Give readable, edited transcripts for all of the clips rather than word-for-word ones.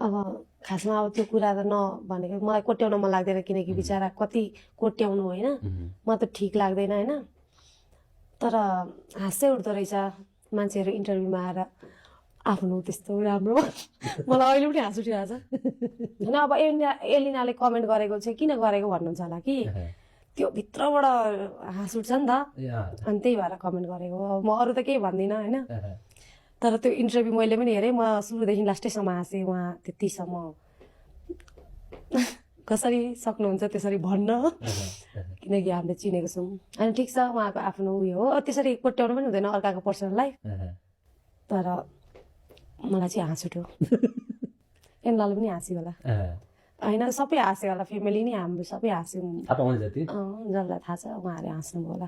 अब खासमा अब त्यो कुरा त भनेको मलाई कोट्याउन मन लाग्दैन किनकि बिचरा कति कोट्याउनु होइन म त ठिक लाग्दैन होइन तर हाँसै उठ्दो रहेछ मान्छेहरू इन्टरभ्यूमा आएर आफ्नो त्यस्तो राम्रो मलाई अहिले पनि हाँस उठिरहेछ होइन अब एलिनाले कमेन्ट गरेको चाहिँ किन गरेको भन्नुहुन्छ होला कि त्यो भित्रबाट हाँस उठ्छ नि त अनि त्यही भएर कमेन्ट गरेको म अरू त केही भन्दिनँ होइन तर त्यो इन्टरभ्यू मैले पनि हेरेँ म सुरुदेखि लास्टैसम्म हाँसेँ उहाँ त्यतिसम्म कसरी सक्नुहुन्छ त्यसरी भन्न किनकि हामीले चिनेको छौँ अनि ठिक छ उहाँको आफ्नो उयो हो त्यसरी कोट्याउनु पनि हुँदैन अर्काको पर्सनल लाइफ तर मलाई चाहिँ हाँस उठ्यो एनलाले पनि हाँस्यो होला होइन सबै हाँस्यो होला फ्यामिली नै हाम्रो सबै हाँस्यौँ जसलाई थाहा छ उहाँहरूले हाँस्नुभयो होला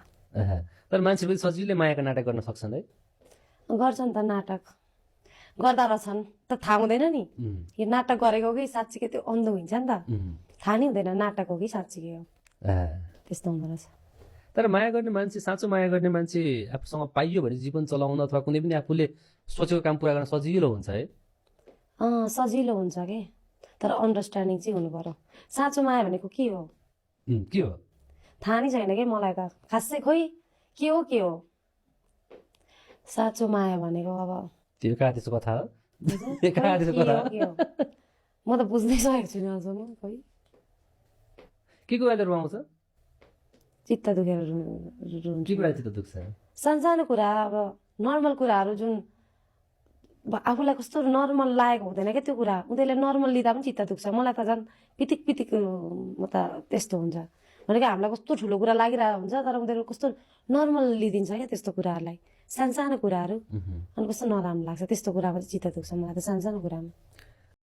तर मान्छे पनि सजिलै मायाको नाटक गर्न सक्छन् है गर्छन् त नाटक गर्दा रहेछन् त थाहा हुँदैन नि यो नाटक गरेको कि साँच्चीकै त्यो अन्ध हुन्छ नि त थाहा नै हुँदैन नाटक हो कि साँच्चीकै हो त्यस्तो हुँदो रहेछ तर माया गर्ने मान्छे साँचो माया गर्ने मान्छे आफूसँग पाइयो भने जीवन चलाउन अथवा कुनै पनि आफूले सोचेको काम पुरा गर्न सजिलो हुन्छ है सजिलो हुन्छ कि तर अन्डरस्ट्यान्डिङ चाहिँ हुनु पर्यो साँचो माया भनेको के हो थाहा नै छैन कि मलाई त खासै खोइ के हो साँचो माया भनेको अब त्यो कहाँ त्यसको कथा हो म त बुझ्दै सकेको छुइनँ अझसम्म खोइ के कुरा रुवाउँछ चित्त दुखेर के कुरा चित्त दुख्छ सानो कुरा अब नर्मल कुराहरू जुन आफूलाई कस्तो नर्मल लागेको हुँदैन क्या त्यो कुरा उनीहरूले नर्मल लिँदा पनि चित्त दुख्छ मलाई त झन् पितिक म त त्यस्तो हुन्छ भनेको हामीलाई कस्तो ठुलो कुरा लागिरहेको हुन्छ तर उनीहरू कस्तो नर्मल लिइदिन्छ क्या त्यस्तो कुराहरूलाई सानो कुराहरू अनि कस्तो नराम्रो लाग्छ त्यस्तो कुरामा चाहिँ चित्त दुख्छ मलाई त सानो कुरामा